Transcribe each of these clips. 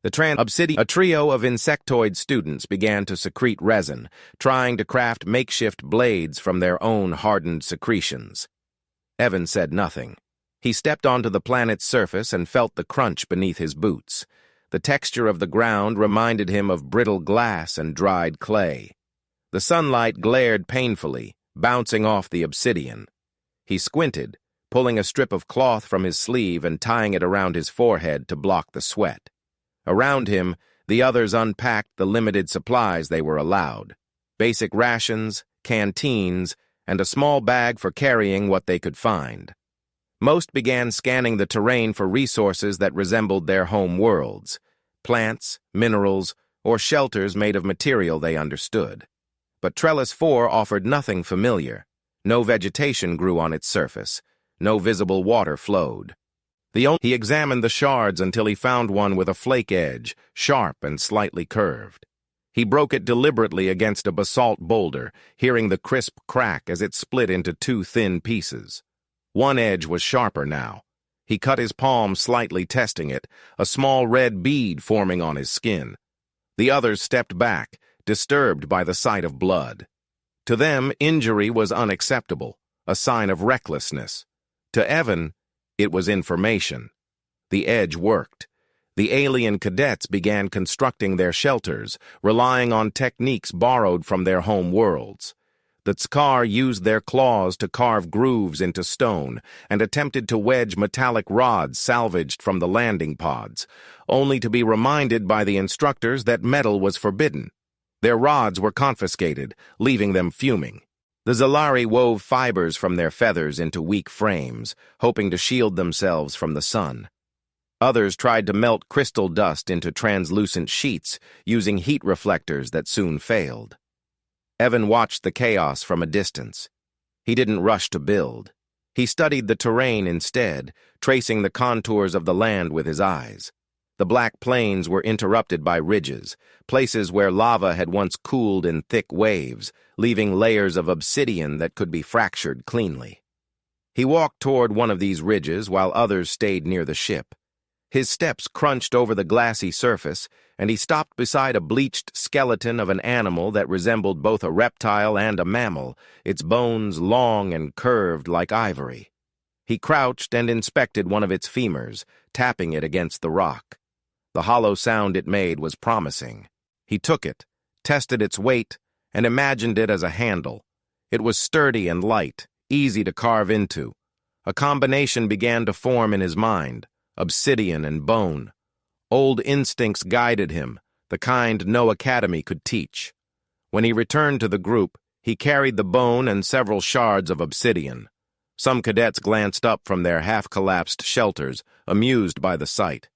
A trio of insectoid students began to secrete resin, trying to craft makeshift blades from their own hardened secretions. Evan said nothing. He stepped onto the planet's surface and felt the crunch beneath his boots. The texture of the ground reminded him of brittle glass and dried clay. The sunlight glared painfully, bouncing off the obsidian. He squinted, pulling a strip of cloth from his sleeve and tying it around his forehead to block the sweat. Around him, the others unpacked the limited supplies they were allowed: basic rations, canteens, and a small bag for carrying what they could find. Most began scanning the terrain for resources that resembled their home worlds: plants, minerals, or shelters made of material they understood. But Trellis 4 offered nothing familiar. No vegetation grew on its surface. No visible water flowed. He examined the shards until he found one with a flake edge, sharp and slightly curved. He broke it deliberately against a basalt boulder, hearing the crisp crack as it split into two thin pieces. One edge was sharper now. He cut his palm slightly, testing it, a small red bead forming on his skin. The others stepped back, disturbed by the sight of blood. To them, injury was unacceptable, a sign of recklessness. To Evan, it was information. The edge worked. The alien cadets began constructing their shelters, relying on techniques borrowed from their home worlds. The Tskar used their claws to carve grooves into stone and attempted to wedge metallic rods salvaged from the landing pods, only to be reminded by the instructors that metal was forbidden. Their rods were confiscated, leaving them fuming. The Zalari wove fibers from their feathers into weak frames, hoping to shield themselves from the sun. Others tried to melt crystal dust into translucent sheets, using heat reflectors that soon failed. Evan watched the chaos from a distance. He didn't rush to build. He studied the terrain instead, tracing the contours of the land with his eyes. The black plains were interrupted by ridges, places where lava had once cooled in thick waves, leaving layers of obsidian that could be fractured cleanly. He walked toward one of these ridges while others stayed near the ship. His steps crunched over the glassy surface, and he stopped beside a bleached skeleton of an animal that resembled both a reptile and a mammal, its bones long and curved like ivory. He crouched and inspected one of its femurs, tapping it against the rock. The hollow sound it made was promising. He took it, tested its weight, and imagined it as a handle. It was sturdy and light, easy to carve into. A combination began to form in his mind: obsidian and bone. Old instincts guided him, the kind no academy could teach. When he returned to the group, he carried the bone and several shards of obsidian. Some cadets glanced up from their half-collapsed shelters, amused by the sight.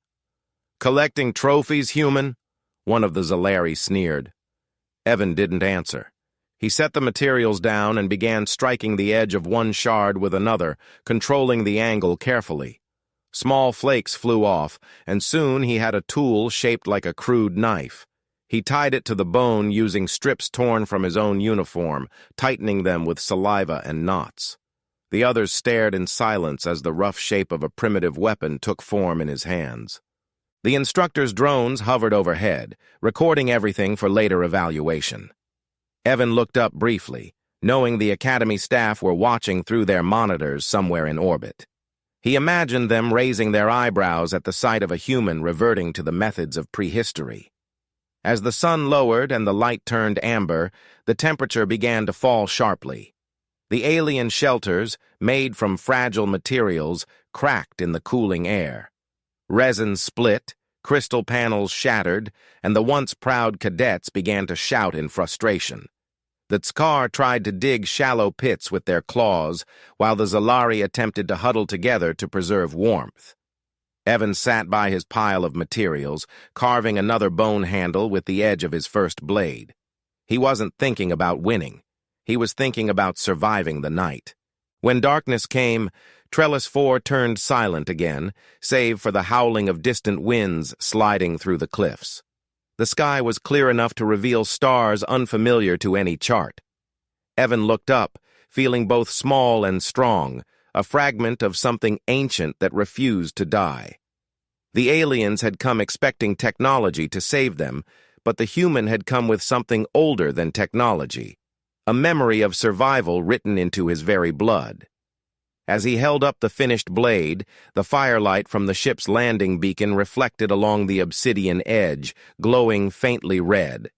"Collecting trophies, human?" one of the Zalari sneered. Evan didn't answer. He set the materials down and began striking the edge of one shard with another, controlling the angle carefully. Small flakes flew off, and soon he had a tool shaped like a crude knife. He tied it to the bone using strips torn from his own uniform, tightening them with saliva and knots. The others stared in silence as the rough shape of a primitive weapon took form in his hands. The instructor's drones hovered overhead, recording everything for later evaluation. Evan looked up briefly, knowing the academy staff were watching through their monitors somewhere in orbit. He imagined them raising their eyebrows at the sight of a human reverting to the methods of prehistory. As the sun lowered and the light turned amber, the temperature began to fall sharply. The alien shelters, made from fragile materials, cracked in the cooling air. Resin split, crystal panels shattered, and the once proud cadets began to shout in frustration. The Tskar tried to dig shallow pits with their claws, while the Zalari attempted to huddle together to preserve warmth. Evan sat by his pile of materials, carving another bone handle with the edge of his first blade. He wasn't thinking about winning. He was thinking about surviving the night. When darkness came, Trellis 4 turned silent again, save for the howling of distant winds sliding through the cliffs. The sky was clear enough to reveal stars unfamiliar to any chart. Evan looked up, feeling both small and strong, a fragment of something ancient that refused to die. The aliens had come expecting technology to save them, but the human had come with something older than technology, a memory of survival written into his very blood. As he held up the finished blade, the firelight from the ship's landing beacon reflected along the obsidian edge, glowing faintly red.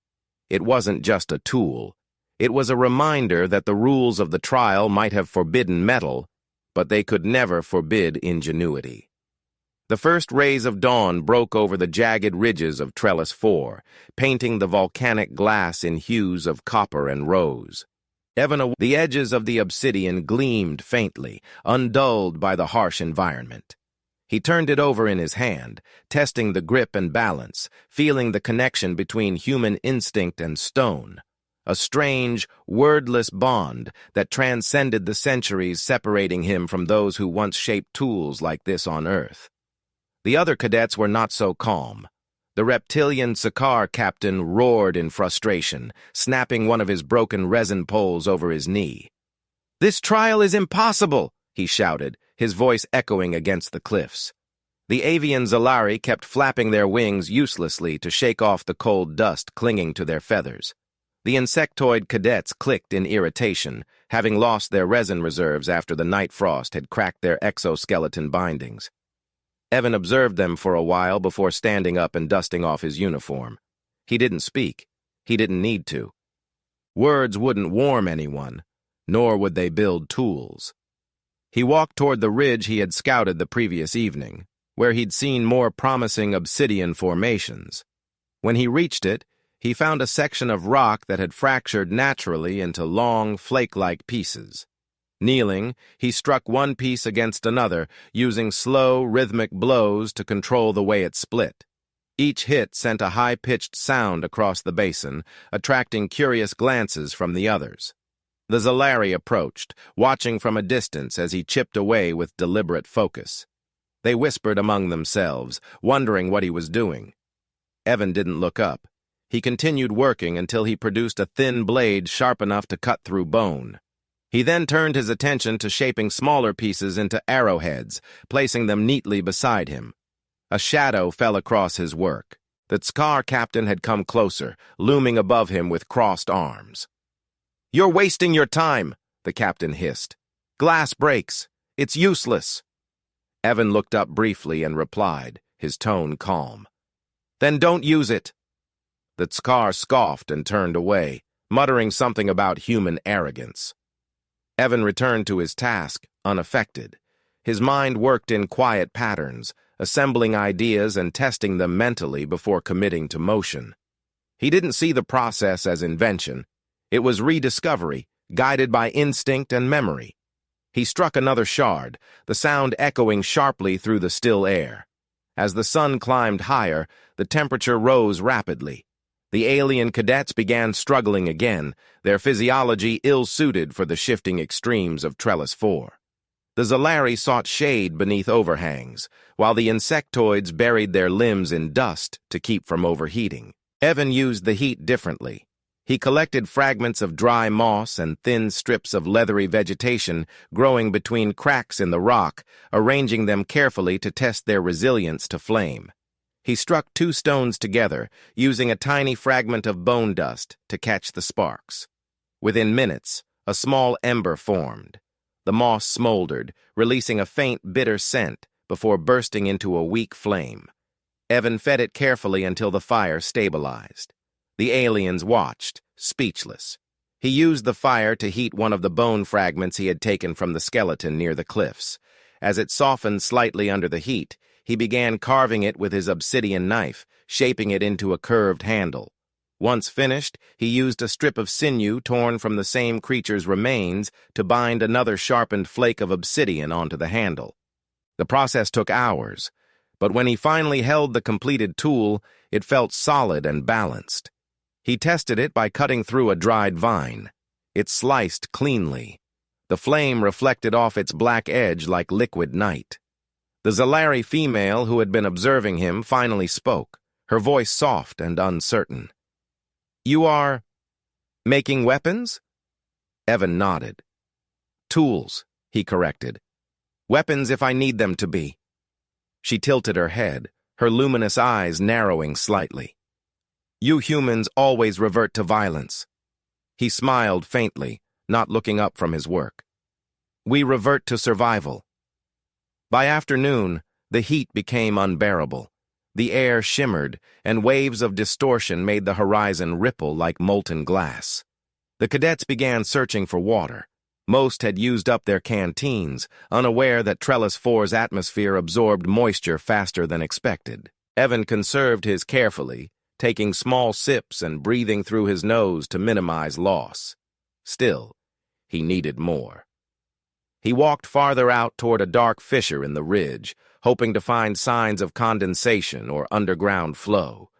It wasn't just a tool. It was a reminder that the rules of the trial might have forbidden metal, but they could never forbid ingenuity. The first rays of dawn broke over the jagged ridges of Trellis 4, painting the volcanic glass in hues of copper and rose. The edges of the obsidian gleamed faintly, undulled by the harsh environment. He turned it over in his hand, testing the grip and balance, feeling the connection between human instinct and stone. A strange, wordless bond that transcended the centuries separating him from those who once shaped tools like this on Earth. The other cadets were not so calm. The reptilian Sakaar captain roared in frustration, snapping one of his broken resin poles over his knee. "This trial is impossible!" he shouted, his voice echoing against the cliffs. The avian Zalari kept flapping their wings uselessly to shake off the cold dust clinging to their feathers. The insectoid cadets clicked in irritation, having lost their resin reserves after the night frost had cracked their exoskeleton bindings. Evan observed them for a while before standing up and dusting off his uniform. He didn't speak. He didn't need to. Words wouldn't warm anyone, nor would they build tools. He walked toward the ridge he had scouted the previous evening, where he'd seen more promising obsidian formations. When he reached it, he found a section of rock that had fractured naturally into long, flake-like pieces. Kneeling, he struck one piece against another, using slow, rhythmic blows to control the way it split. Each hit sent a high-pitched sound across the basin, attracting curious glances from the others. The Zalari approached, watching from a distance as he chipped away with deliberate focus. They whispered among themselves, wondering what he was doing. Evan didn't look up. He continued working until he produced a thin blade sharp enough to cut through bone. He then turned his attention to shaping smaller pieces into arrowheads, placing them neatly beside him. A shadow fell across his work. The Sakaar captain had come closer, looming above him with crossed arms. "You're wasting your time," the captain hissed. "Glass breaks. It's useless." Evan looked up briefly and replied, his tone calm. "Then don't use it." The Sakaar scoffed and turned away, muttering something about human arrogance. Evan returned to his task, unaffected. His mind worked in quiet patterns, assembling ideas and testing them mentally before committing to motion. He didn't see the process as invention. It was rediscovery, guided by instinct and memory. He struck another shard, the sound echoing sharply through the still air. As the sun climbed higher, the temperature rose rapidly. The alien cadets began struggling again, their physiology ill-suited for the shifting extremes of Trellis 4. The Zalari sought shade beneath overhangs, while the insectoids buried their limbs in dust to keep from overheating. Evan used the heat differently. He collected fragments of dry moss and thin strips of leathery vegetation growing between cracks in the rock, arranging them carefully to test their resilience to flame. He struck two stones together, using a tiny fragment of bone dust to catch the sparks. Within minutes, a small ember formed. The moss smoldered, releasing a faint, bitter scent before bursting into a weak flame. Evan fed it carefully until the fire stabilized. The aliens watched, speechless. He used the fire to heat one of the bone fragments he had taken from the skeleton near the cliffs. As it softened slightly under the heat, he began carving it with his obsidian knife, shaping it into a curved handle. Once finished, he used a strip of sinew torn from the same creature's remains to bind another sharpened flake of obsidian onto the handle. The process took hours, but when he finally held the completed tool, it felt solid and balanced. He tested it by cutting through a dried vine. It sliced cleanly. The flame reflected off its black edge like liquid night. The Zalari female who had been observing him finally spoke, her voice soft and uncertain. "You are making weapons?" Evan nodded. "Tools," he corrected. "Weapons if I need them to be." She tilted her head, her luminous eyes narrowing slightly. "You humans always revert to violence." He smiled faintly, not looking up from his work. "We revert to survival." By afternoon, the heat became unbearable. The air shimmered, and waves of distortion made the horizon ripple like molten glass. The cadets began searching for water. Most had used up their canteens, unaware that Trellis 4's atmosphere absorbed moisture faster than expected. Evan conserved his carefully, taking small sips and breathing through his nose to minimize loss. Still, he needed more. He walked farther out toward a dark fissure in the ridge, hoping to find signs of condensation or underground flow.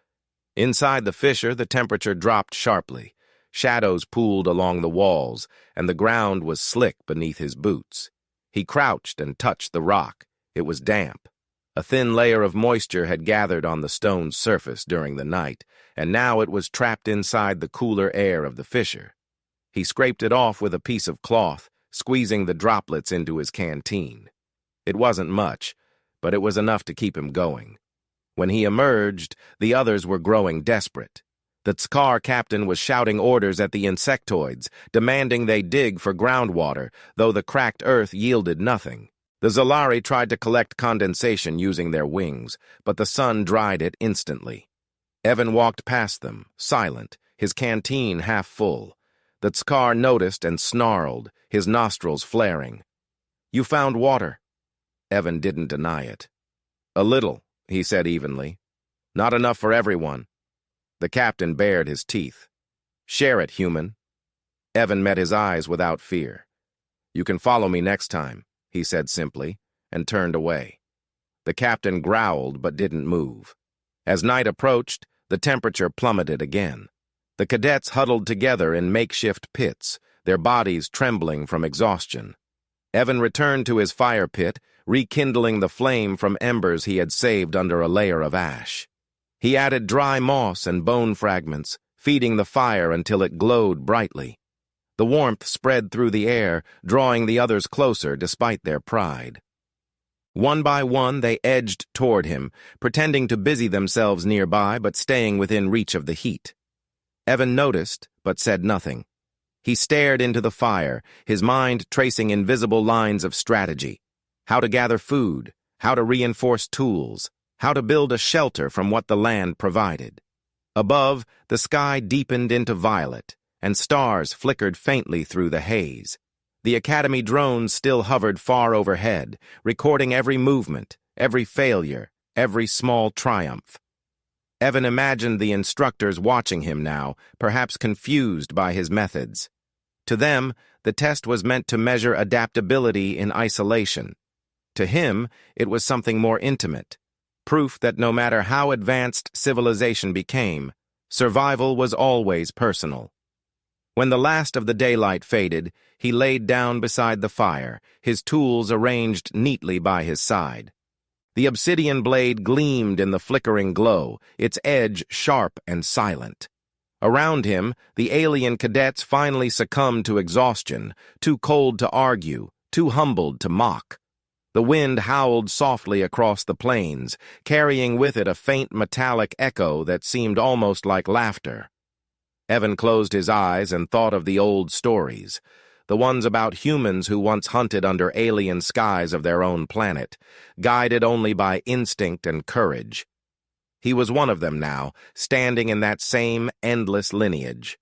Inside the fissure, the temperature dropped sharply. Shadows pooled along the walls, and the ground was slick beneath his boots. He crouched and touched the rock. It was damp. A thin layer of moisture had gathered on the stone's surface during the night, and now it was trapped inside the cooler air of the fissure. He scraped it off with a piece of cloth, squeezing the droplets into his canteen. It wasn't much, but it was enough to keep him going. When he emerged, the others were growing desperate. The Tskar captain was shouting orders at the insectoids, demanding they dig for groundwater, though the cracked earth yielded nothing. The Zalari tried to collect condensation using their wings, but the sun dried it instantly. Evan walked past them, silent, his canteen half full. The Tskar noticed and snarled, his nostrils flaring. "You found water." Evan didn't deny it. "A little," he said evenly. "Not enough for everyone." The captain bared his teeth. "Share it, human." Evan met his eyes without fear. "You can follow me next time," he said simply, and turned away. The captain growled but didn't move. As night approached, the temperature plummeted again. The cadets huddled together in makeshift pits, their bodies trembling from exhaustion. Evan returned to his fire pit, rekindling the flame from embers he had saved under a layer of ash. He added dry moss and bone fragments, feeding the fire until it glowed brightly. The warmth spread through the air, drawing the others closer despite their pride. One by one, they edged toward him, pretending to busy themselves nearby but staying within reach of the heat. Evan noticed, but said nothing. He stared into the fire, his mind tracing invisible lines of strategy. How to gather food, how to reinforce tools, how to build a shelter from what the land provided. Above, the sky deepened into violet, and stars flickered faintly through the haze. The Academy drones still hovered far overhead, recording every movement, every failure, every small triumph. Evan imagined the instructors watching him now, perhaps confused by his methods. To them, the test was meant to measure adaptability in isolation. To him, it was something more intimate. Proof that no matter how advanced civilization became, survival was always personal. When the last of the daylight faded, he laid down beside the fire, his tools arranged neatly by his side. The obsidian blade gleamed in the flickering glow, its edge sharp and silent. Around him, the alien cadets finally succumbed to exhaustion, too cold to argue, too humbled to mock. The wind howled softly across the plains, carrying with it a faint metallic echo that seemed almost like laughter. Evan closed his eyes and thought of the old stories, the ones about humans who once hunted under alien skies of their own planet, guided only by instinct and courage. He was one of them now, standing in that same endless lineage.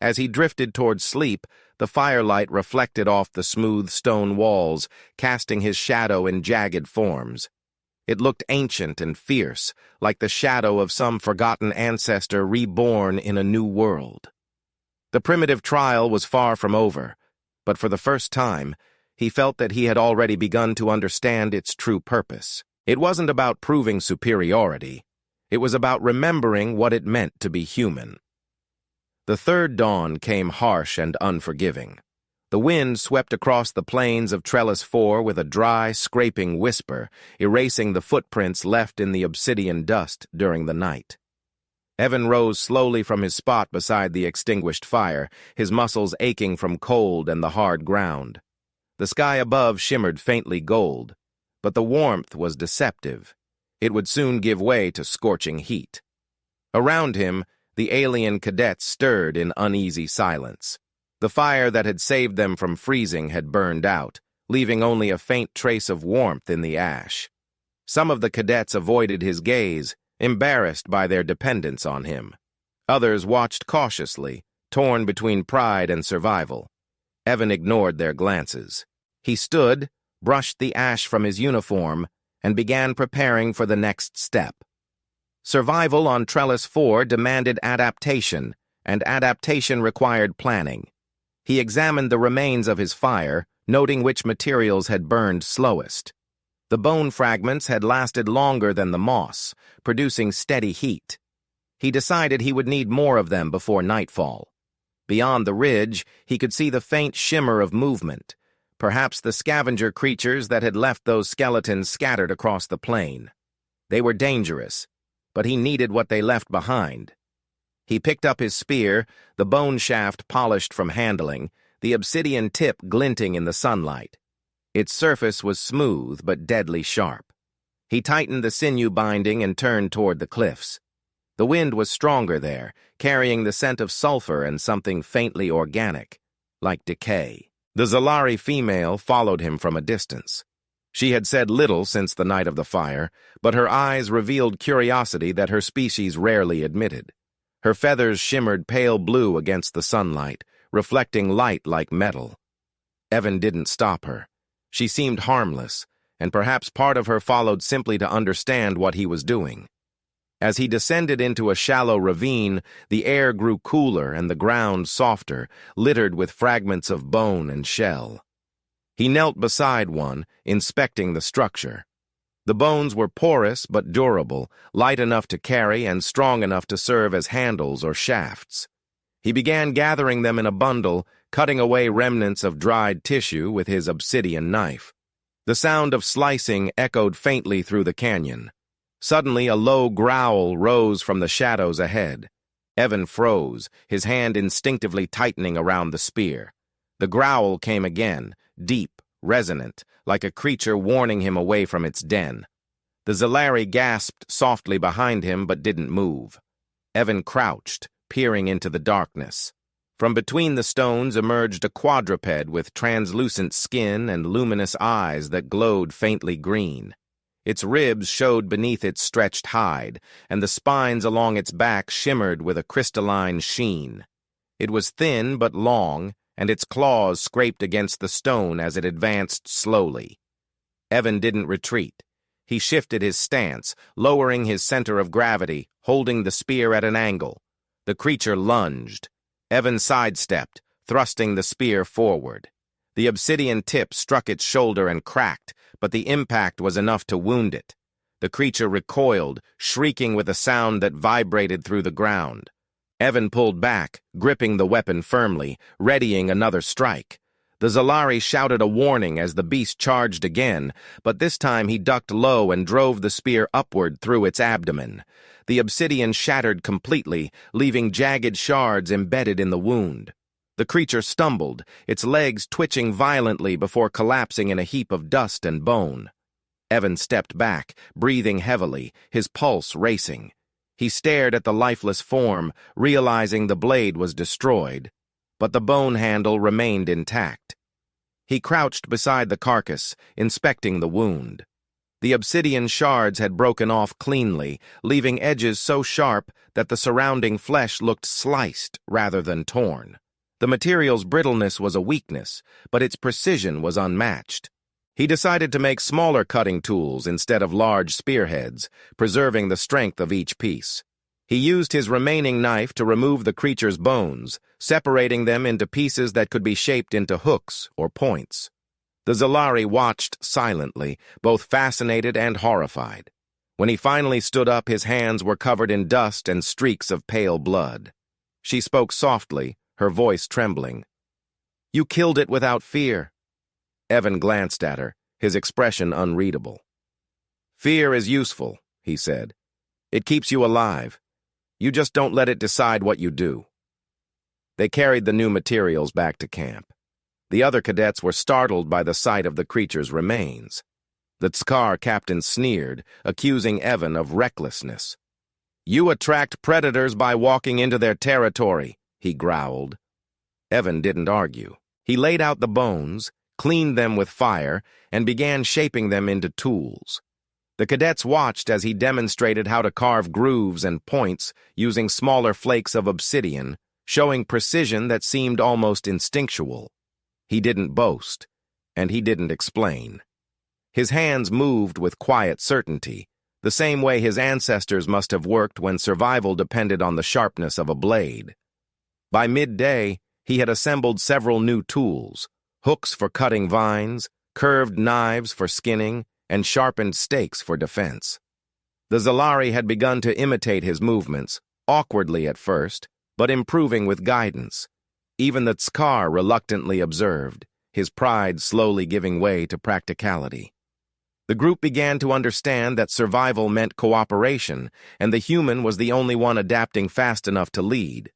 As he drifted toward sleep, the firelight reflected off the smooth stone walls, casting his shadow in jagged forms. It looked ancient and fierce, like the shadow of some forgotten ancestor reborn in a new world. The primitive trial was far from over, but for the first time, he felt that he had already begun to understand its true purpose. It wasn't about proving superiority. It was about remembering what it meant to be human. The third dawn came harsh and unforgiving. The wind swept across the plains of Trellis 4 with a dry, scraping whisper, erasing the footprints left in the obsidian dust during the night. Evan rose slowly from his spot beside the extinguished fire, his muscles aching from cold and the hard ground. The sky above shimmered faintly gold, but the warmth was deceptive. It would soon give way to scorching heat. Around him, the alien cadets stirred in uneasy silence. The fire that had saved them from freezing had burned out, leaving only a faint trace of warmth in the ash. Some of the cadets avoided his gaze, embarrassed by their dependence on him. Others watched cautiously, torn between pride and survival. Evan ignored their glances. He stood, brushed the ash from his uniform, and began preparing for the next step. Survival on Trellis 4 demanded adaptation, and adaptation required planning. He examined the remains of his fire, noting which materials had burned slowest. The bone fragments had lasted longer than the moss, producing steady heat. He decided he would need more of them before nightfall. Beyond the ridge, he could see the faint shimmer of movement, perhaps the scavenger creatures that had left those skeletons scattered across the plain. They were dangerous, but he needed what they left behind. He picked up his spear, the bone shaft polished from handling, the obsidian tip glinting in the sunlight. Its surface was smooth but deadly sharp. He tightened the sinew binding and turned toward the cliffs. The wind was stronger there, carrying the scent of sulfur and something faintly organic, like decay. The Zalari female followed him from a distance. She had said little since the night of the fire, but her eyes revealed curiosity that her species rarely admitted. Her feathers shimmered pale blue against the sunlight, reflecting light like metal. Evan didn't stop her. She seemed harmless, and perhaps part of her followed simply to understand what he was doing. As he descended into a shallow ravine, the air grew cooler and the ground softer, littered with fragments of bone and shell. He knelt beside one, inspecting the structure. The bones were porous but durable, light enough to carry and strong enough to serve as handles or shafts. He began gathering them in a bundle, cutting away remnants of dried tissue with his obsidian knife. The sound of slicing echoed faintly through the canyon. Suddenly, a low growl rose from the shadows ahead. Evan froze, his hand instinctively tightening around the spear. The growl came again, deep, resonant, like a creature warning him away from its den. The Zalari gasped softly behind him but didn't move. Evan crouched, peering into the darkness. From between the stones emerged a quadruped with translucent skin and luminous eyes that glowed faintly green. Its ribs showed beneath its stretched hide, and the spines along its back shimmered with a crystalline sheen. It was thin but long, and its claws scraped against the stone as it advanced slowly. Evan didn't retreat. He shifted his stance, lowering his center of gravity, holding the spear at an angle. The creature lunged. Evan sidestepped, thrusting the spear forward. The obsidian tip struck its shoulder and cracked, but the impact was enough to wound it. The creature recoiled, shrieking with a sound that vibrated through the ground. Evan pulled back, gripping the weapon firmly, readying another strike. The Zalari shouted a warning as the beast charged again, but this time he ducked low and drove the spear upward through its abdomen. The obsidian shattered completely, leaving jagged shards embedded in the wound. The creature stumbled, its legs twitching violently before collapsing in a heap of dust and bone. Evan stepped back, breathing heavily, his pulse racing. He stared at the lifeless form, realizing the blade was destroyed, but the bone handle remained intact. He crouched beside the carcass, inspecting the wound. The obsidian shards had broken off cleanly, leaving edges so sharp that the surrounding flesh looked sliced rather than torn. The material's brittleness was a weakness, but its precision was unmatched. He decided to make smaller cutting tools instead of large spearheads, preserving the strength of each piece. He used his remaining knife to remove the creature's bones, separating them into pieces that could be shaped into hooks or points. The Zalari watched silently, both fascinated and horrified. When he finally stood up, his hands were covered in dust and streaks of pale blood. She spoke softly, her voice trembling. "You killed it without fear." Evan glanced at her, his expression unreadable. "Fear is useful," he said. "It keeps you alive. You just don't let it decide what you do." They carried the new materials back to camp. The other cadets were startled by the sight of the creature's remains. The Tskar captain sneered, accusing Evan of recklessness. "You attract predators by walking into their territory," he growled. Evan didn't argue. He laid out the bones, cleaned them with fire, and began shaping them into tools. The cadets watched as he demonstrated how to carve grooves and points using smaller flakes of obsidian, showing precision that seemed almost instinctual. He didn't boast, and he didn't explain. His hands moved with quiet certainty, the same way his ancestors must have worked when survival depended on the sharpness of a blade. By midday, he had assembled several new tools: hooks for cutting vines, curved knives for skinning, and sharpened stakes for defense. The Zalari had begun to imitate his movements, awkwardly at first, but improving with guidance. Even the Tskar reluctantly observed, his pride slowly giving way to practicality. The group began to understand that survival meant cooperation, and the human was the only one adapting fast enough to lead.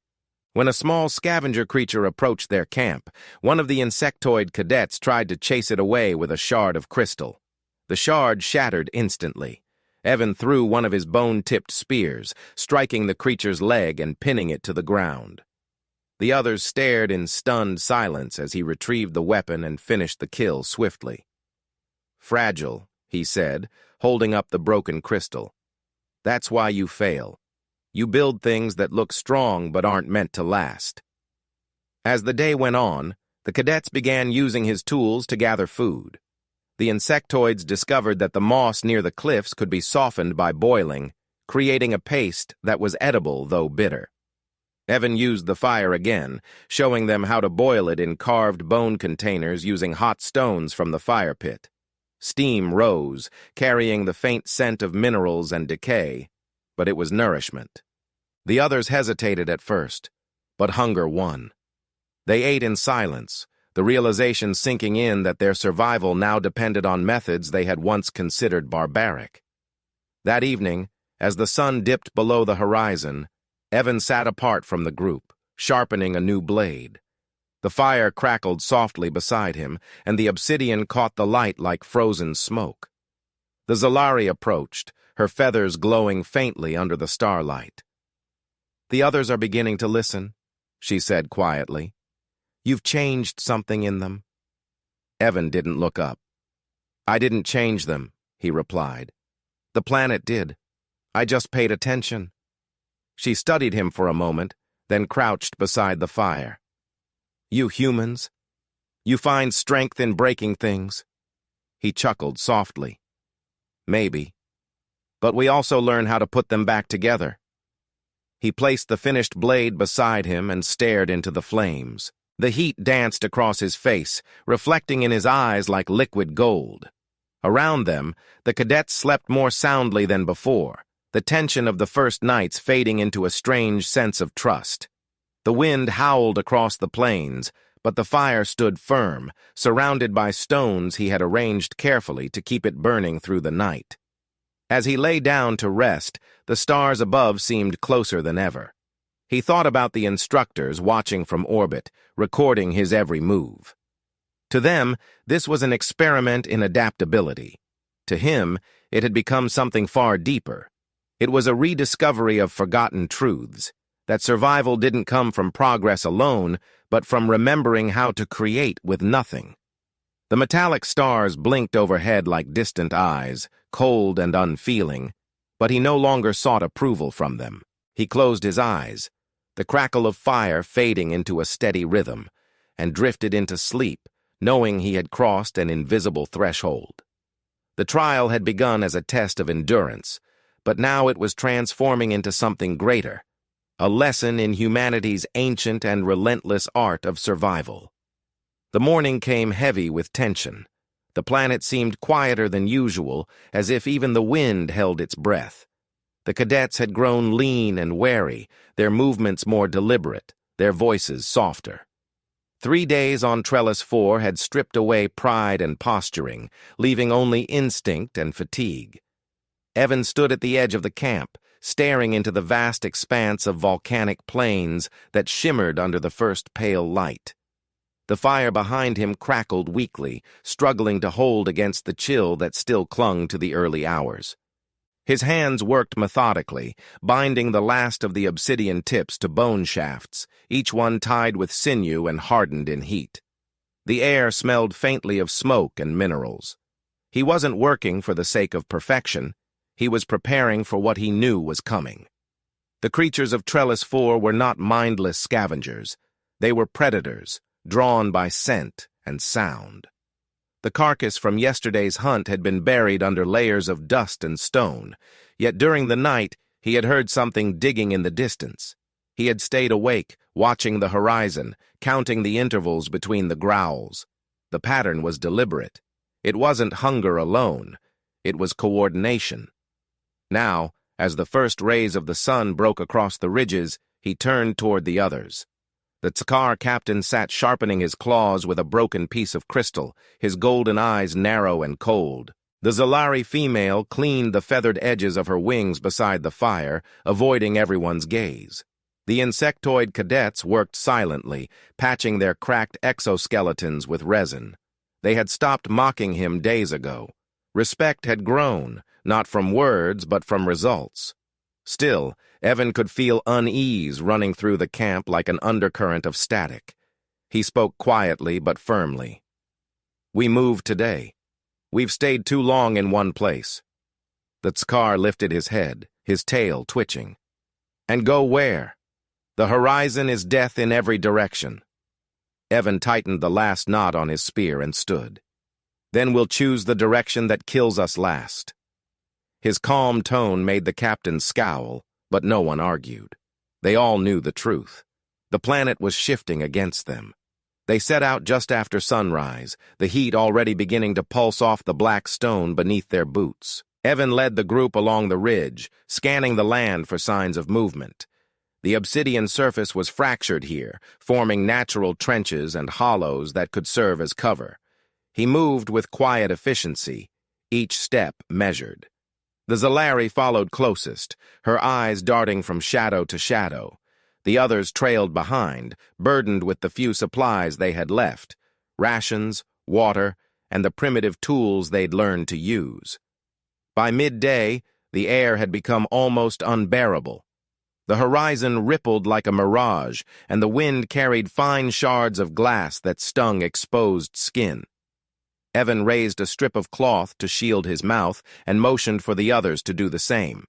When a small scavenger creature approached their camp, one of the insectoid cadets tried to chase it away with a shard of crystal. The shard shattered instantly. Evan threw one of his bone-tipped spears, striking the creature's leg and pinning it to the ground. The others stared in stunned silence as he retrieved the weapon and finished the kill swiftly. "Fragile," he said, holding up the broken crystal. "That's why you fail. You build things that look strong but aren't meant to last." As the day went on, the cadets began using his tools to gather food. The insectoids discovered that the moss near the cliffs could be softened by boiling, creating a paste that was edible though bitter. Evan used the fire again, showing them how to boil it in carved bone containers using hot stones from the fire pit. Steam rose, carrying the faint scent of minerals and decay, but it was nourishment. The others hesitated at first, but hunger won. They ate in silence, the realization sinking in that their survival now depended on methods they had once considered barbaric. That evening, as the sun dipped below the horizon, Evan sat apart from the group, sharpening a new blade. The fire crackled softly beside him, and the obsidian caught the light like frozen smoke. The Zalari approached, her feathers glowing faintly under the starlight. "The others are beginning to listen," she said quietly. "You've changed something in them." Evan didn't look up. "I didn't change them," he replied. "The planet did. I just paid attention." She studied him for a moment, then crouched beside the fire. "You humans, you find strength in breaking things." He chuckled softly. "Maybe. But we also learn how to put them back together." He placed the finished blade beside him and stared into the flames. The heat danced across his face, reflecting in his eyes like liquid gold. Around them, the cadets slept more soundly than before, the tension of the first nights fading into a strange sense of trust. The wind howled across the plains, but the fire stood firm, surrounded by stones he had arranged carefully to keep it burning through the night. As he lay down to rest, the stars above seemed closer than ever. He thought about the instructors watching from orbit, recording his every move. To them, this was an experiment in adaptability. To him, it had become something far deeper. It was a rediscovery of forgotten truths, that survival didn't come from progress alone, but from remembering how to create with nothing. The metallic stars blinked overhead like distant eyes, cold and unfeeling, but he no longer sought approval from them. He closed his eyes, the crackle of fire fading into a steady rhythm, and drifted into sleep, knowing he had crossed an invisible threshold. The trial had begun as a test of endurance, but now it was transforming into something greater, a lesson in humanity's ancient and relentless art of survival. The morning came heavy with tension. The planet seemed quieter than usual, as if even the wind held its breath. The cadets had grown lean and wary, their movements more deliberate, their voices softer. 3 days on Trellis 4 had stripped away pride and posturing, leaving only instinct and fatigue. Evan stood at the edge of the camp, staring into the vast expanse of volcanic plains that shimmered under the first pale light. The fire behind him crackled weakly, struggling to hold against the chill that still clung to the early hours. His hands worked methodically, binding the last of the obsidian tips to bone shafts, each one tied with sinew and hardened in heat. The air smelled faintly of smoke and minerals. He wasn't working for the sake of perfection. He was preparing for what he knew was coming. The creatures of Trellis 4 were not mindless scavengers. They were predators, drawn by scent and sound. The carcass from yesterday's hunt had been buried under layers of dust and stone, yet during the night he had heard something digging in the distance. He had stayed awake, watching the horizon, counting the intervals between the growls. The pattern was deliberate. It wasn't hunger alone. It was coordination. Now, as the first rays of the sun broke across the ridges, he turned toward the others. The Tzakar captain sat sharpening his claws with a broken piece of crystal, his golden eyes narrow and cold. The Zalari female cleaned the feathered edges of her wings beside the fire, avoiding everyone's gaze. The insectoid cadets worked silently, patching their cracked exoskeletons with resin. They had stopped mocking him days ago. Respect had grown, not from words but from results. Still, Evan could feel unease running through the camp like an undercurrent of static. He spoke quietly but firmly. "We moved today. We've stayed too long in one place." The Tzakar lifted his head, his tail twitching. "And go where? The horizon is death in every direction." Evan tightened the last knot on his spear and stood. "Then we'll choose the direction that kills us last." His calm tone made the captain scowl, but no one argued. They all knew the truth. The planet was shifting against them. They set out just after sunrise, the heat already beginning to pulse off the black stone beneath their boots. Evan led the group along the ridge, scanning the land for signs of movement. The obsidian surface was fractured here, forming natural trenches and hollows that could serve as cover. He moved with quiet efficiency, each step measured. The Zalari followed closest, her eyes darting from shadow to shadow. The others trailed behind, burdened with the few supplies they had left, rations, water, and the primitive tools they'd learned to use. By midday, the air had become almost unbearable. The horizon rippled like a mirage, and the wind carried fine shards of glass that stung exposed skin. Evan raised a strip of cloth to shield his mouth and motioned for the others to do the same.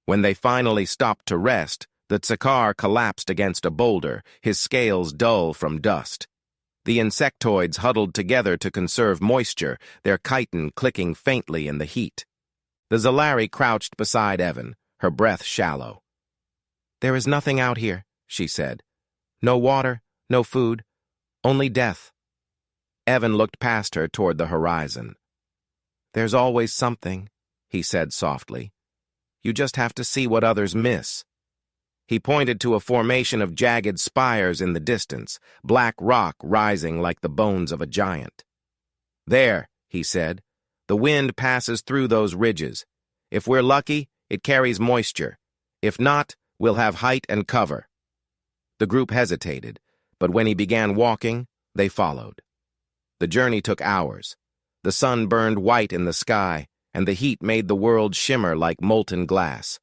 When they finally stopped to rest, the Tzakar collapsed against a boulder, his scales dull from dust. The insectoids huddled together to conserve moisture, their chitin clicking faintly in the heat. The Zalari crouched beside Evan, her breath shallow. "There is nothing out here," she said. "No water, no food, only death." Evan looked past her toward the horizon. "There's always something," he said softly. "You just have to see what others miss." He pointed to a formation of jagged spires in the distance, black rock rising like the bones of a giant. "There," he said. "The wind passes through those ridges. If we're lucky, it carries moisture. If not, we'll have height and cover." The group hesitated, but when he began walking, they followed. The journey took hours. The sun burned white in the sky, and the heat made the world shimmer like molten glass.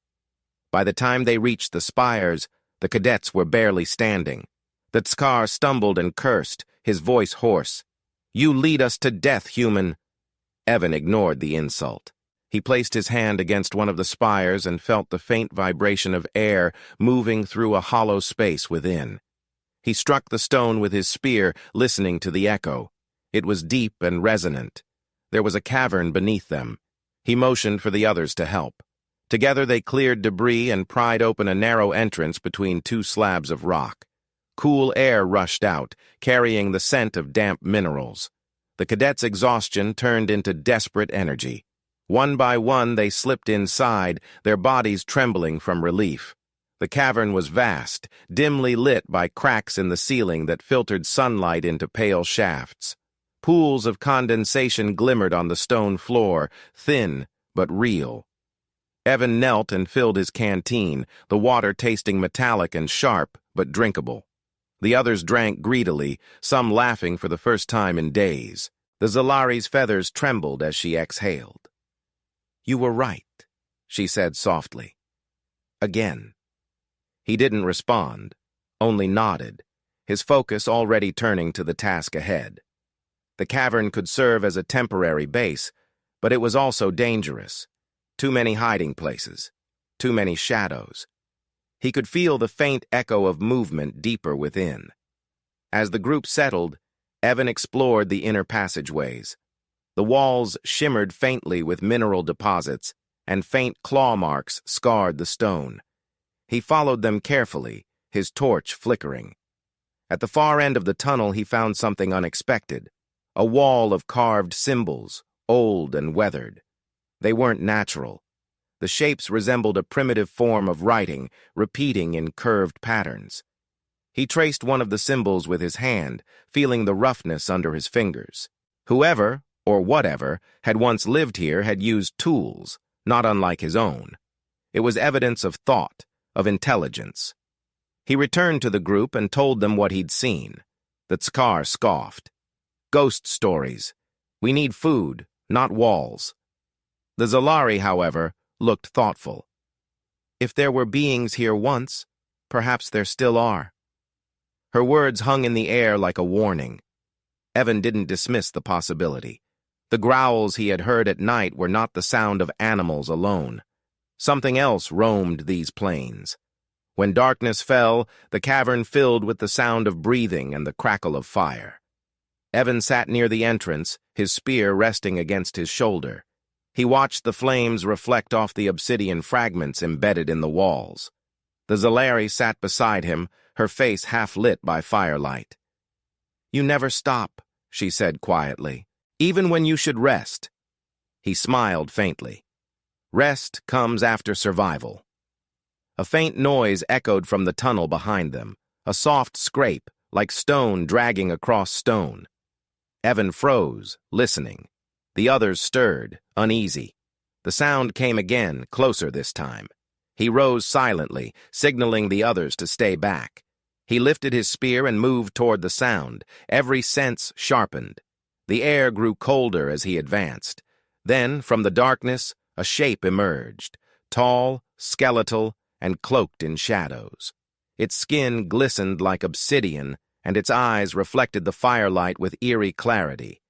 By the time they reached the spires, the cadets were barely standing. The Tzakar stumbled and cursed, his voice hoarse. "You lead us to death, human." Evan ignored the insult. He placed his hand against one of the spires and felt the faint vibration of air moving through a hollow space within. He struck the stone with his spear, listening to the echo. It was deep and resonant. There was a cavern beneath them. He motioned for the others to help. Together they cleared debris and pried open a narrow entrance between two slabs of rock. Cool air rushed out, carrying the scent of damp minerals. The cadets' exhaustion turned into desperate energy. One by one they slipped inside, their bodies trembling from relief. The cavern was vast, dimly lit by cracks in the ceiling that filtered sunlight into pale shafts. Pools of condensation glimmered on the stone floor, thin but real. Evan knelt and filled his canteen, the water tasting metallic and sharp but drinkable. The others drank greedily, some laughing for the first time in days. The Zalari's feathers trembled as she exhaled. "You were right," she said softly. "Again." He didn't respond, only nodded, his focus already turning to the task ahead. The cavern could serve as a temporary base, but it was also dangerous. Too many hiding places, too many shadows. He could feel the faint echo of movement deeper within. As the group settled, Evan explored the inner passageways. The walls shimmered faintly with mineral deposits, and faint claw marks scarred the stone. He followed them carefully, his torch flickering. At the far end of the tunnel, he found something unexpected. A wall of carved symbols, old and weathered. They weren't natural. The shapes resembled a primitive form of writing, repeating in curved patterns. He traced one of the symbols with his hand, feeling the roughness under his fingers. Whoever, or whatever, had once lived here had used tools, not unlike his own. It was evidence of thought, of intelligence. He returned to the group and told them what he'd seen. The Tskar scoffed. "Ghost stories. We need food, not walls." The Zalari, however, looked thoughtful. "If there were beings here once, perhaps there still are." Her words hung in the air like a warning. Evan didn't dismiss the possibility. The growls he had heard at night were not the sound of animals alone. Something else roamed these plains. When darkness fell, the cavern filled with the sound of breathing and the crackle of fire. Evan sat near the entrance, his spear resting against his shoulder. He watched the flames reflect off the obsidian fragments embedded in the walls. The Zalari sat beside him, her face half lit by firelight. "You never stop," she said quietly, "even when you should rest." He smiled faintly. Rest comes after survival. A faint noise echoed from the tunnel behind them, a soft scrape, like stone dragging across stone. Evan froze, listening. The others stirred, uneasy. The sound came again, closer this time. He rose silently, signaling the others to stay back. He lifted his spear and moved toward the sound, every sense sharpened. The air grew colder as he advanced. Then, from the darkness, a shape emerged, tall, skeletal, and cloaked in shadows. Its skin glistened like obsidian, and its eyes reflected the firelight with eerie clarity.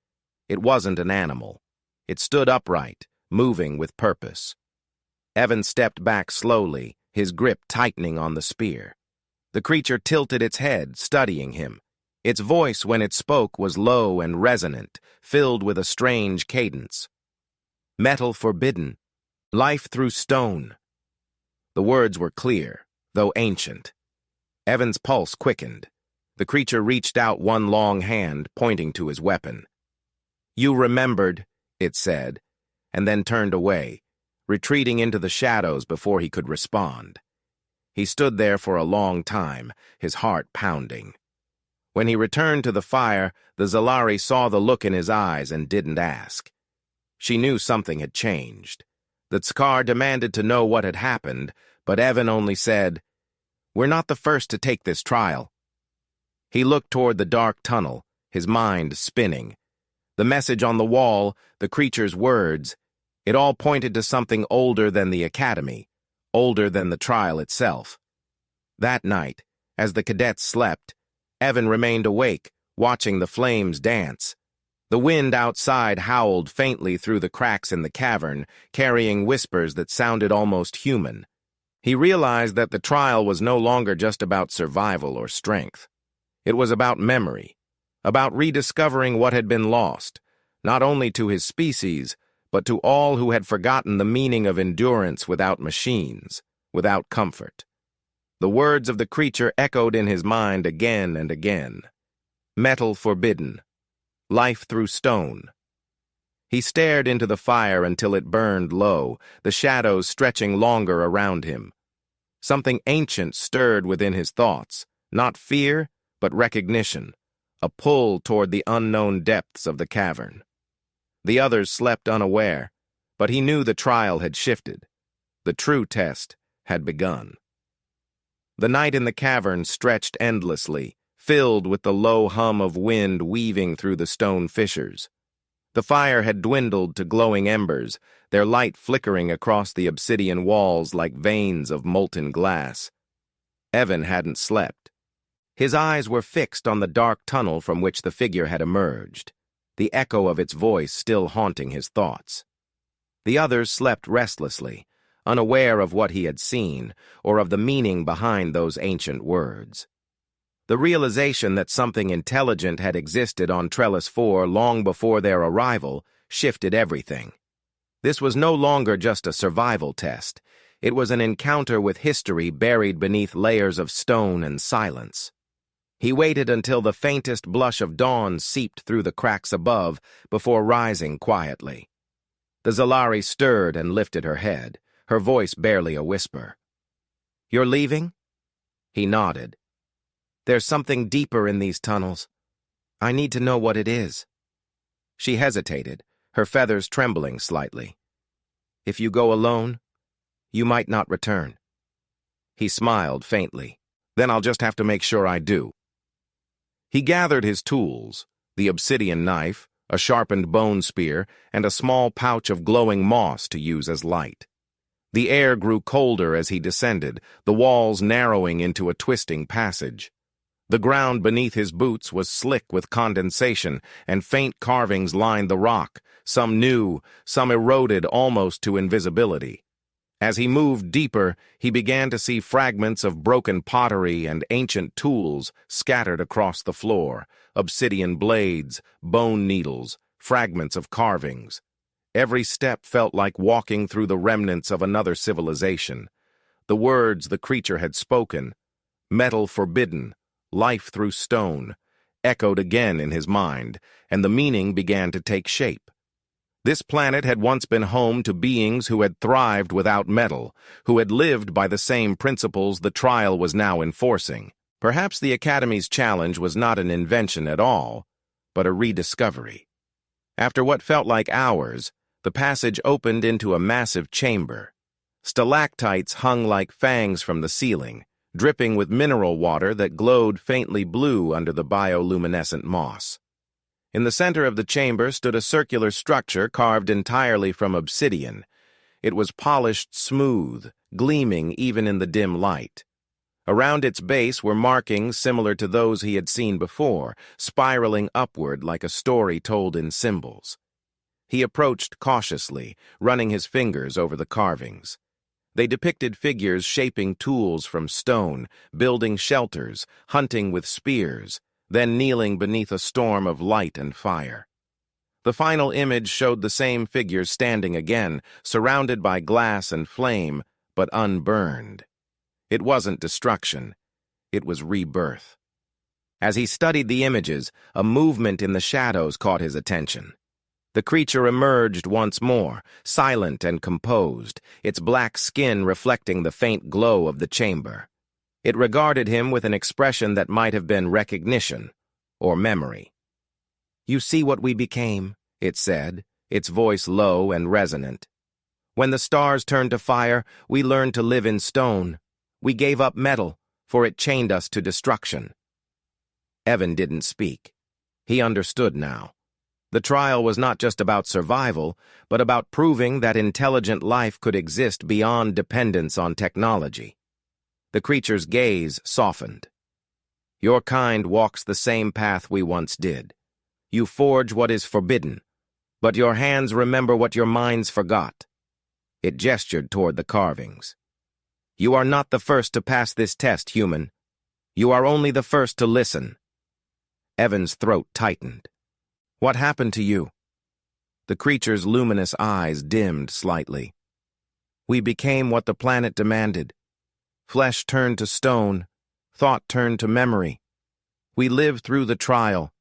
It wasn't an animal. It stood upright, moving with purpose. Evan stepped back slowly, his grip tightening on the spear. The creature tilted its head, studying him. Its voice, when it spoke, was low and resonant, filled with a strange cadence. "Metal forbidden. Life through stone." The words were clear, though ancient. Evan's pulse quickened. The creature reached out one long hand, pointing to his weapon. "You remembered," it said, and then turned away, retreating into the shadows before he could respond. He stood there for a long time, his heart pounding. When he returned to the fire, the Zalari saw the look in his eyes and didn't ask. She knew something had changed. The Tskar demanded to know what had happened, but Evan only said, "We're not the first to take this trial." He looked toward the dark tunnel, his mind spinning. The message on the wall, the creature's words, it all pointed to something older than the academy, older than the trial itself. That night, as the cadets slept, Evan remained awake, watching the flames dance. The wind outside howled faintly through the cracks in the cavern, carrying whispers that sounded almost human. He realized that the trial was no longer just about survival or strength. It was about memory, about rediscovering what had been lost, not only to his species, but to all who had forgotten the meaning of endurance without machines, without comfort. The words of the creature echoed in his mind again and again. Metal forbidden. Life through stone. He stared into the fire until it burned low, the shadows stretching longer around him. Something ancient stirred within his thoughts, not fear, but recognition, a pull toward the unknown depths of the cavern. The others slept unaware, but he knew the trial had shifted. The true test had begun. The night in the cavern stretched endlessly, filled with the low hum of wind weaving through the stone fissures. The fire had dwindled to glowing embers, their light flickering across the obsidian walls like veins of molten glass. Evan hadn't slept. His eyes were fixed on the dark tunnel from which the figure had emerged, the echo of its voice still haunting his thoughts. The others slept restlessly, unaware of what he had seen or of the meaning behind those ancient words. The realization that something intelligent had existed on Trellis 4 long before their arrival shifted everything. This was no longer just a survival test. It was an encounter with history buried beneath layers of stone and silence. He waited until the faintest blush of dawn seeped through the cracks above before rising quietly. The Zalari stirred and lifted her head, her voice barely a whisper. "You're leaving?" He nodded. "There's something deeper in these tunnels. I need to know what it is." She hesitated, her feathers trembling slightly. "If you go alone, you might not return." He smiled faintly. "Then I'll just have to make sure I do." He gathered his tools, the obsidian knife, a sharpened bone spear, and a small pouch of glowing moss to use as light. The air grew colder as he descended, the walls narrowing into a twisting passage. The ground beneath his boots was slick with condensation, and faint carvings lined the rock, some new, some eroded almost to invisibility. As he moved deeper, he began to see fragments of broken pottery and ancient tools scattered across the floor, obsidian blades, bone needles, fragments of carvings. Every step felt like walking through the remnants of another civilization. The words the creature had spoken, metal forbidden, life through stone, echoed again in his mind, and the meaning began to take shape. This planet had once been home to beings who had thrived without metal, who had lived by the same principles the trial was now enforcing. Perhaps the Academy's challenge was not an invention at all, but a rediscovery. After what felt like hours, the passage opened into a massive chamber. Stalactites hung like fangs from the ceiling, dripping with mineral water that glowed faintly blue under the bioluminescent moss. In the center of the chamber stood a circular structure carved entirely from obsidian. It was polished smooth, gleaming even in the dim light. Around its base were markings similar to those he had seen before, spiraling upward like a story told in symbols. He approached cautiously, running his fingers over the carvings. They depicted figures shaping tools from stone, building shelters, hunting with spears, then kneeling beneath a storm of light and fire. The final image showed the same figures standing again, surrounded by glass and flame, but unburned. It wasn't destruction. It was rebirth. As he studied the images, a movement in the shadows caught his attention. The creature emerged once more, silent and composed, its black skin reflecting the faint glow of the chamber. It regarded him with an expression that might have been recognition or memory. "You see what we became," it said, its voice low and resonant. "When the stars turned to fire, we learned to live in stone. We gave up metal, for it chained us to destruction." Evan didn't speak. He understood now. The trial was not just about survival, but about proving that intelligent life could exist beyond dependence on technology. The creature's gaze softened. "Your kind walks the same path we once did. You forge what is forbidden, but your hands remember what your minds forgot." It gestured toward the carvings. "You are not the first to pass this test, human. You are only the first to listen." Evan's throat tightened. "What happened to you?" The creature's luminous eyes dimmed slightly. "We became what the planet demanded. Flesh turned to stone, thought turned to memory. We live through the trial,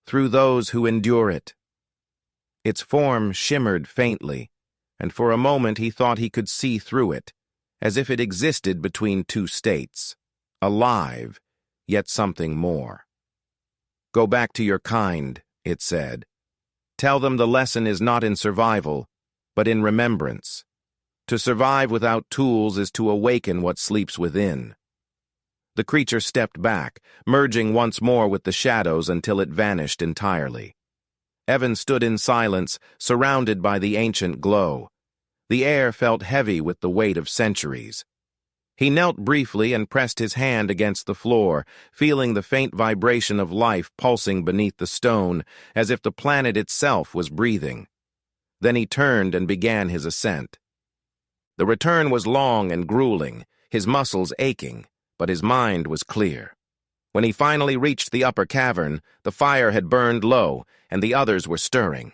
through those who endure it." Its form shimmered faintly, and for a moment he thought he could see through it, as if it existed between two states, alive, yet something more. "Go back to your kind," it said. "Tell them the lesson is not in survival, but in remembrance. To survive without tools is to awaken what sleeps within." The creature stepped back, merging once more with the shadows until it vanished entirely. Evan stood in silence, surrounded by the ancient glow. The air felt heavy with the weight of centuries. He knelt briefly and pressed his hand against the floor, feeling the faint vibration of life pulsing beneath the stone, as if the planet itself was breathing. Then he turned and began his ascent. The return was long and grueling, his muscles aching, but his mind was clear. When he finally reached the upper cavern, the fire had burned low, and the others were stirring.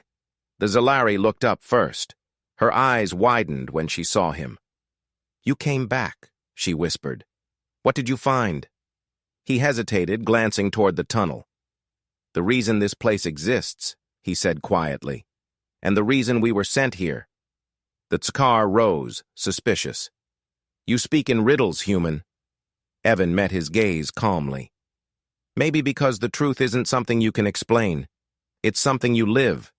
The Zalari looked up first. Her eyes widened when she saw him. "You came back," she whispered. "What did you find?" He hesitated, glancing toward the tunnel. "The reason this place exists," he said quietly, "and the reason we were sent here." The Tskar rose, suspicious. "You speak in riddles, human." Evan met his gaze calmly. "Maybe because the truth isn't something you can explain. It's something you live."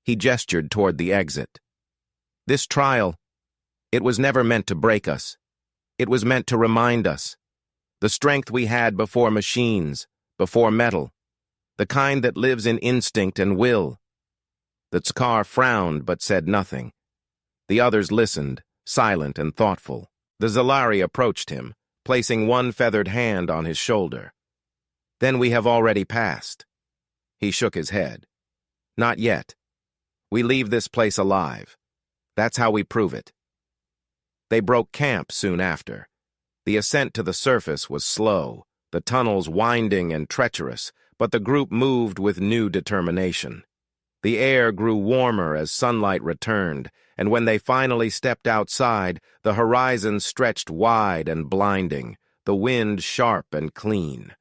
He gestured toward the exit. "This trial, it was never meant to break us. It was meant to remind us. The strength we had before machines, before metal. The kind that lives in instinct and will." The Tskar frowned but said nothing. The others listened, silent and thoughtful. The Zalari approached him, placing one feathered hand on his shoulder. "Then we have already passed." He shook his head. "Not yet. We leave this place alive. That's how we prove it." They broke camp soon after. The ascent to the surface was slow, the tunnels winding and treacherous, but the group moved with new determination. The air grew warmer as sunlight returned, and when they finally stepped outside, the horizon stretched wide and blinding, the wind sharp and clean.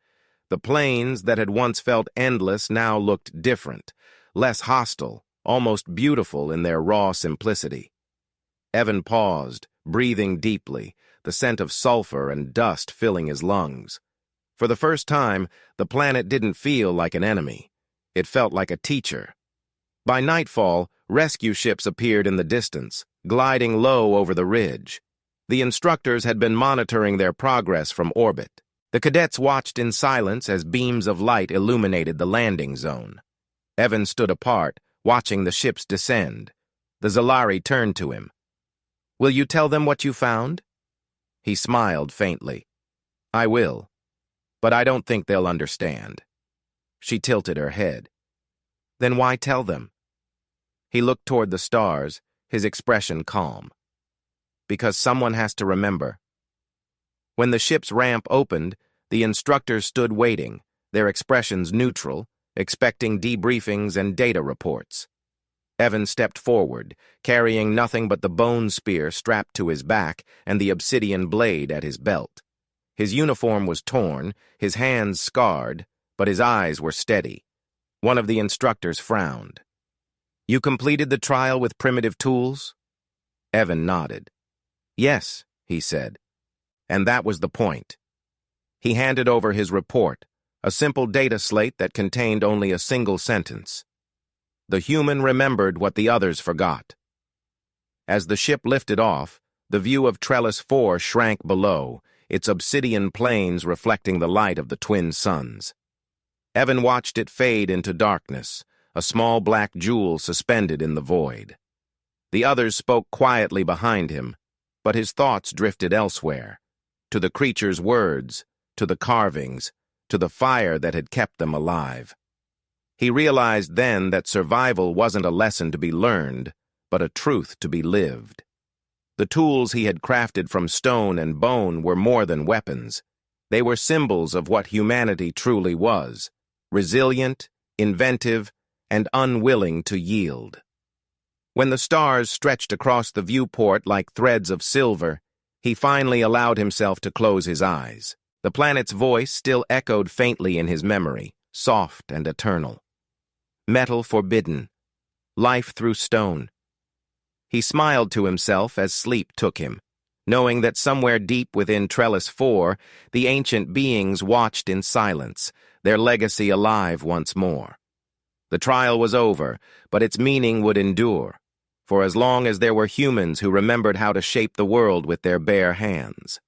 The plains that had once felt endless now looked different, less hostile, almost beautiful in their raw simplicity. Evan paused, breathing deeply, the scent of sulfur and dust filling his lungs. For the first time, the planet didn't feel like an enemy. It felt like a teacher. By nightfall, rescue ships appeared in the distance, gliding low over the ridge. The instructors had been monitoring their progress from orbit. The cadets watched in silence as beams of light illuminated the landing zone. Evan stood apart, watching the ships descend. The Zalari turned to him. "Will you tell them what you found?" He smiled faintly. "I will, but I don't think they'll understand." She tilted her head. "Then why tell them?" He looked toward the stars, his expression calm. "Because someone has to remember." When the ship's ramp opened, the instructors stood waiting, their expressions neutral, expecting debriefings and data reports. Evan stepped forward, carrying nothing but the bone spear strapped to his back and the obsidian blade at his belt. His uniform was torn, his hands scarred, but his eyes were steady. One of the instructors frowned. "You completed the trial with primitive tools?" Evan nodded. "Yes," he said. And that was the point. He handed over his report, a simple data slate that contained only a single sentence. The human remembered what the others forgot. As the ship lifted off, the view of Trellis 4 shrank below, its obsidian plains reflecting the light of the twin suns. Evan watched it fade into darkness, a small black jewel suspended in the void. The others spoke quietly behind him, but his thoughts drifted elsewhere, to the creature's words, to the carvings, to the fire that had kept them alive. He realized then that survival wasn't a lesson to be learned, but a truth to be lived. The tools he had crafted from stone and bone were more than weapons. They were symbols of what humanity truly was, resilient, inventive, and unwilling to yield. When the stars stretched across the viewport like threads of silver, he finally allowed himself to close his eyes. The planet's voice still echoed faintly in his memory, soft and eternal. Metal forbidden. Life through stone. He smiled to himself as sleep took him, knowing that somewhere deep within Trellis 4, the ancient beings watched in silence, their legacy alive once more. The trial was over, but its meaning would endure, for as long as there were humans who remembered how to shape the world with their bare hands.